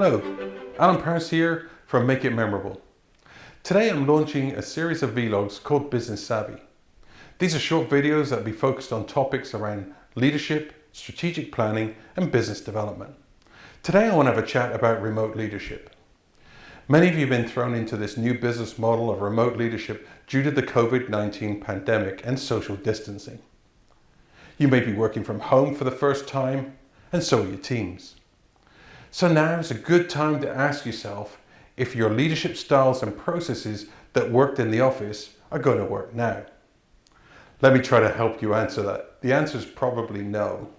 Hello, Alan Parris here from Make It Memorable. Today I'm launching a series of vlogs called Business Savvy. These are short videos that will be focused on topics around leadership, strategic planning and business development. Today I want to have a chat about remote leadership. Many of you have been thrown into this new business model of remote leadership due to the COVID-19 pandemic and social distancing. You may be working from home for the first time, and so are your teams. So now is a good time to ask yourself if your leadership styles and processes that worked in the office are going to work now. Let me try to help you answer that. The answer is probably no.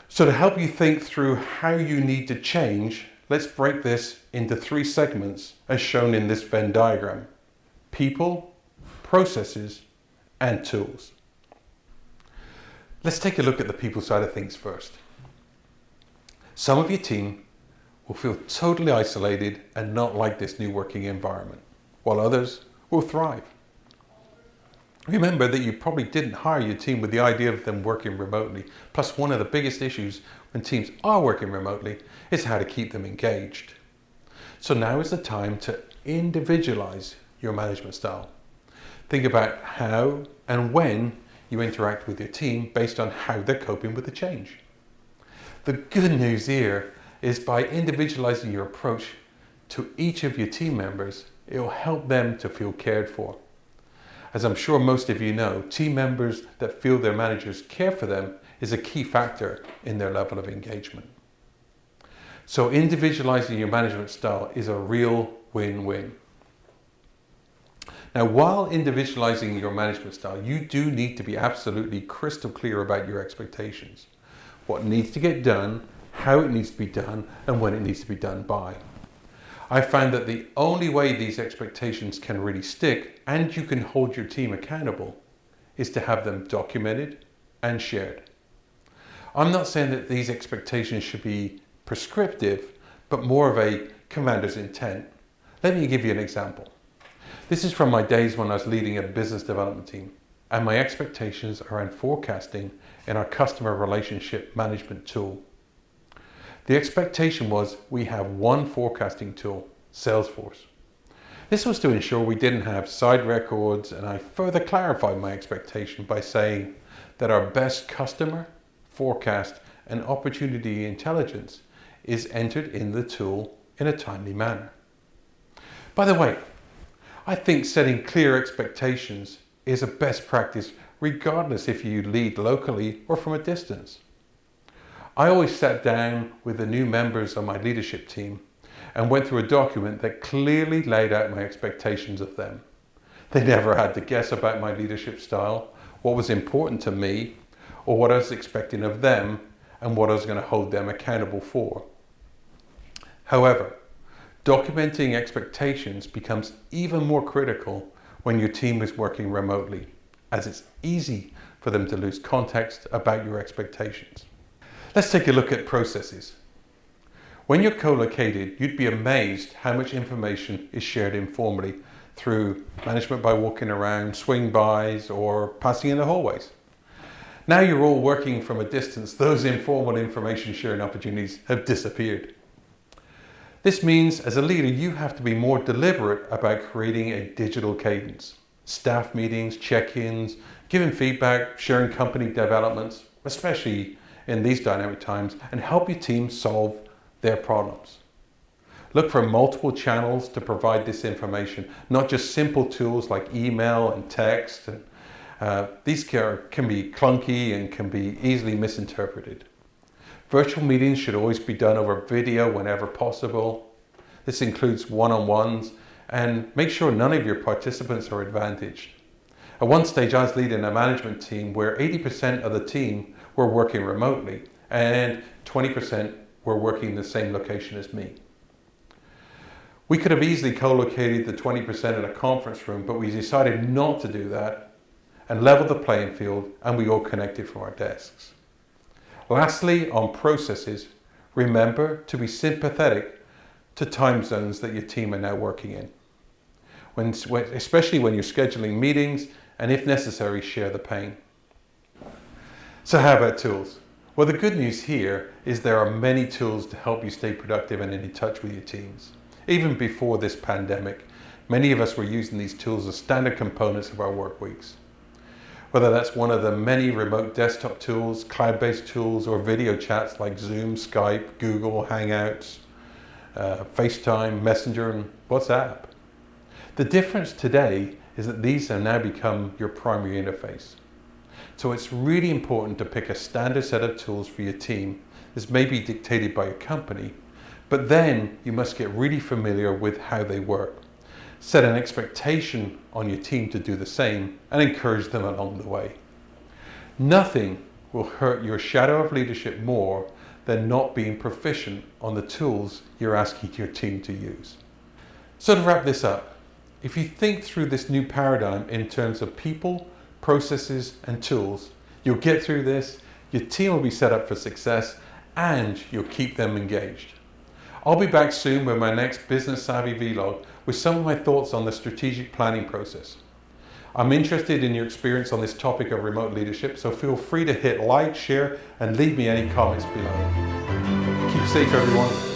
So to help you think through how you need to change, let's break this into 3 segments as shown in this Venn diagram: people, processes, and tools. Let's take a look at the people side of things first. Some of your team will feel totally isolated and not like this new working environment, while others will thrive. Remember that you probably didn't hire your team with the idea of them working remotely. Plus, one of the biggest issues when teams are working remotely is how to keep them engaged. So now is the time to individualize your management style. Think about how and when you interact with your team based on how they're coping with the change. The good news here is by individualizing your approach to each of your team members, it will help them to feel cared for. As I'm sure most of you know, team members that feel their managers care for them is a key factor in their level of engagement. So individualizing your management style is a real win-win. Now, while individualizing your management style, you do need to be absolutely crystal clear about your expectations. What needs to get done, how it needs to be done, and when it needs to be done by. I found that the only way these expectations can really stick and you can hold your team accountable is to have them documented and shared. I'm not saying that these expectations should be prescriptive, but more of a commander's intent. Let me give you an example. This is from my days when I was leading a business development team, and my expectations around forecasting in our customer relationship management tool. The expectation was we have one forecasting tool, Salesforce. This was to ensure we didn't have side records, and I further clarified my expectation by saying that our best customer, forecast, and opportunity intelligence is entered in the tool in a timely manner. By the way, I think setting clear expectations is a best practice regardless if you lead locally or from a distance. I always sat down with the new members of my leadership team and went through a document that clearly laid out my expectations of them. They never had to guess about my leadership style, what was important to me, or what I was expecting of them and what I was going to hold them accountable for. However, documenting expectations becomes even more critical when your team is working remotely, as it's easy for them to lose context about your expectations. Let's take a look at processes. When you're co-located, you'd be amazed how much information is shared informally through management by walking around, swing bys, or passing in the hallways. Now you're all working from a distance, those informal information sharing opportunities have disappeared. This means as a leader, you have to be more deliberate about creating a digital cadence. Staff meetings, check-ins, giving feedback, sharing company developments, especially in these dynamic times, and help your team solve their problems. Look for multiple channels to provide this information, not just simple tools like email and text. These can be clunky and can be easily misinterpreted. Virtual meetings should always be done over video whenever possible. This includes one-on-ones, and make sure none of your participants are advantaged. At one stage, I was leading a management team where 80% of the team were working remotely and 20% were working in the same location as me. We could have easily co-located the 20% in a conference room, but we decided not to do that and leveled the playing field, and we all connected from our desks. Lastly, on processes, remember to be sympathetic to time zones that your team are now working in. Especially when you're scheduling meetings, and if necessary, share the pain. So how about tools? Well, the good news here is there are many tools to help you stay productive and in touch with your teams. Even before this pandemic, many of us were using these tools as standard components of our work weeks. Whether that's one of the many remote desktop tools, cloud-based tools, or video chats like Zoom, Skype, Google, Hangouts, FaceTime, Messenger, and WhatsApp. The difference today is that these have now become your primary interface. So it's really important to pick a standard set of tools for your team. This may be dictated by your company, but then you must get really familiar with how they work. Set an expectation on your team to do the same and encourage them along the way. Nothing will hurt your shadow of leadership more than not being proficient on the tools you're asking your team to use. So to wrap this up, if you think through this new paradigm in terms of people, processes, and tools, you'll get through this, your team will be set up for success, and you'll keep them engaged. I'll be back soon with my next Business Savvy vlog with some of my thoughts on the strategic planning process. I'm interested in your experience on this topic of remote leadership, so feel free to hit like, share, and leave me any comments below. Keep safe, everyone.